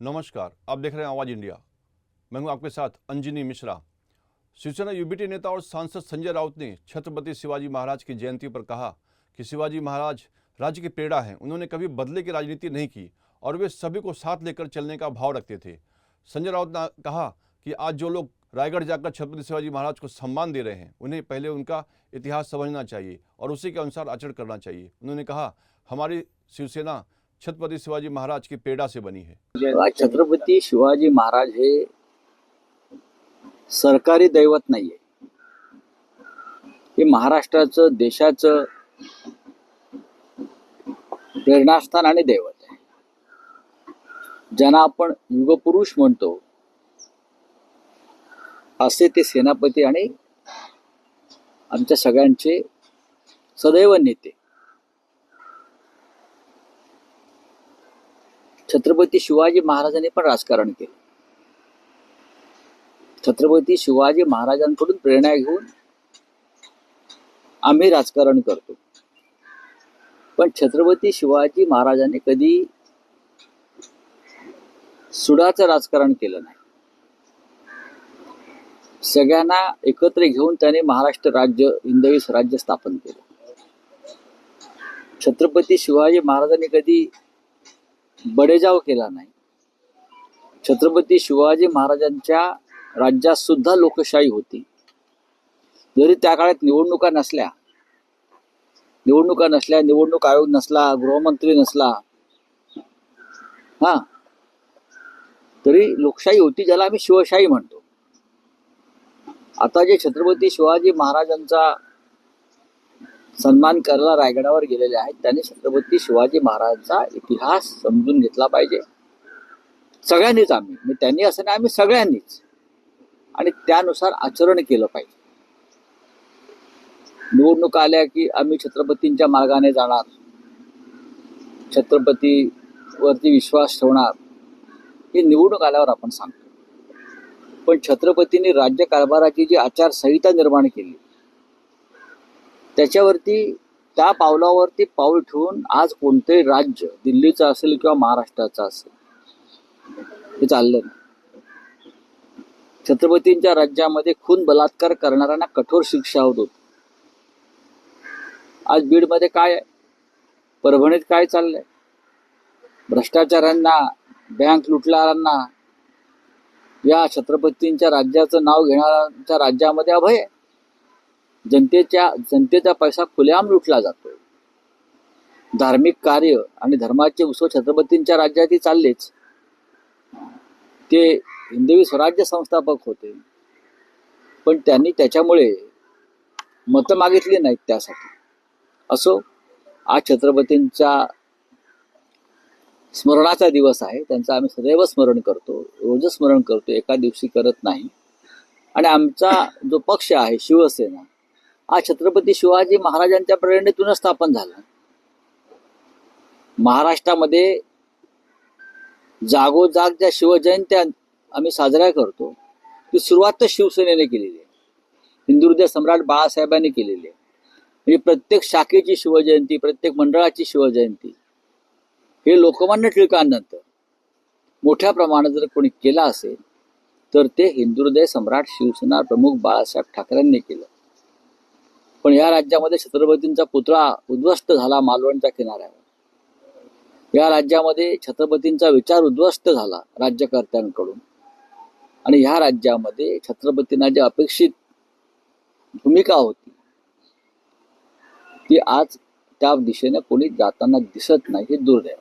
नमस्कार, आप देख रहे हैं आवाज इंडिया। मैं हूं आपके साथ अंजनी मिश्रा। शिवसेना यूबीटी नेता और सांसद संजय राउत ने छत्रपति शिवाजी महाराज की जयंती पर कहा कि शिवाजी महाराज राज्य की प्रेरणा हैं। उन्होंने कभी बदले की राजनीति नहीं की और वे सभी को साथ लेकर चलने का भाव रखते थे। संजय राउत ने कहा कि आज जो लोग रायगढ़ जाकर छत्रपति शिवाजी महाराज को सम्मान दे रहे हैं, उन्हें पहले उनका इतिहास समझना चाहिए और उसी के अनुसार आचरण करना चाहिए। उन्होंने कहा, हमारी शिवसेना छत्रपति शिवाजी महाराज की प्रेरणा से बनी है। छत्रपती शिवाजी महाराज हे सरकारी दैवत नाहीये, हे महाराष्ट्राचं देशाचं प्रेरणास्थान आणि दैवत आहे. ज्यांना आपण युगपुरुष म्हणतो असे ते सेनापती आणि आमच्या सगळ्यांचे सदैव नेते. छत्रपती शिवाजी महाराजांनी पण राजकारण केलं. छत्रपती शिवाजी महाराजांकडून प्रेरणा घेऊन आम्ही राजकारण करतो. पण छत्रपती शिवाजी महाराजांनी कधी सुडाचं राजकारण केलं नाही. सगळ्यांना एकत्र घेऊन त्याने महाराष्ट्र राज्य, हिंदवी स्वराज्य स्थापन केलं. छत्रपती शिवाजी महाराजांनी कधी बडेजाव केला नाही. छत्रपती शिवाजी महाराजांच्या राज्यात सुद्धा लोकशाही होती. जरी त्या काळात निवडणुका नसल्या, निवडणूक आयोग नसला, गृहमंत्री नसला, तरी लोकशाही होती, ज्याला आम्ही शिवशाही म्हणतो. आता जे छत्रपती शिवाजी महाराजांचा सन्मान करायला रायगडावर गेलेले आहेत, त्यांनी छत्रपती शिवाजी महाराजांचा इतिहास समजून घेतला पाहिजे. सगळ्यांनीच, आम्ही त्यांनी असं नाही, आम्ही सगळ्यांनीच, आणि त्यानुसार आचरण केलं पाहिजे. निवडणूक आल्या की आम्ही छत्रपतींच्या मार्गाने जाणार, छत्रपतीवरती विश्वास ठेवणार, हे निवडणूक आल्यावर आपण सांगतो. पण छत्रपतींनी राज्य कारभाराची जी आचारसंहिता निर्माण केली, त्याच्यावरती, त्या पावलावरती पाऊल ठेवून आज कोणतेही राज्य, दिल्लीचं असेल किंवा महाराष्ट्राचं असेल, हे चाललं नाही. छत्रपतींच्या राज्यामध्ये खून बलात्कार करणाऱ्यांना कठोर शिक्षा होत होती. आज बीडमध्ये काय आहे, परभणीत काय चाललंय, भ्रष्टाचारांना, बँक लुटणाऱ्यांना या छत्रपतींच्या राज्याचं नाव घेणाऱ्यांच्या राज्यामध्ये अभय आहे. जनतेचा पैसा खुलेआम लुटला जातो. धार्मिक कार्य आणि धर्माचे उत्सव छत्रपतींच्या राज्यातही चाललेच. ते हिंदवी स्वराज्य संस्थापक होते, पण त्यांनी त्याच्यामुळे मतं मागितली नाहीत त्यासाठी. असो, आज छत्रपतींचा स्मरणाचा दिवस आहे. त्यांचं आम्ही सदैव स्मरण करतो, रोजच स्मरण करतो, एका दिवशी करत नाही. आणि आमचा जो पक्ष आहे शिवसेना, हा छत्रपती शिवाजी महाराजांच्या प्रेरणेतून स्थापन झाला. महाराष्ट्रामध्ये जागोजाग ज्या शिवजयंत्या आम्ही साजऱ्या करतो, ती सुरुवात तर शिवसेनेने केलेली आहे, हिंदुहृदय सम्राट बाळासाहेबांनी केलेली आहे. म्हणजे प्रत्येक शाखेची शिवजयंती, प्रत्येक मंडळाची शिवजयंती हे लोकमान्य टिळकांनंतर मोठ्या प्रमाणात जर कोणी केला असेल तर ते हिंदुहृदय सम्राट शिवसेना प्रमुख बाळासाहेब ठाकरेंनी केलं. पण या राज्यामध्ये छत्रपतींचा पुतळा उद्ध्वस्त झाला मालवणच्या किनाऱ्यावर. या राज्यामध्ये छत्रपतींचा विचार उद्ध्वस्त झाला राज्यकर्त्यांकडून. आणि ह्या राज्यामध्ये छत्रपतींना जी अपेक्षित भूमिका होती, ती आज त्या दिशेने कोणी जाताना दिसत नाही, हे दुर्दैव.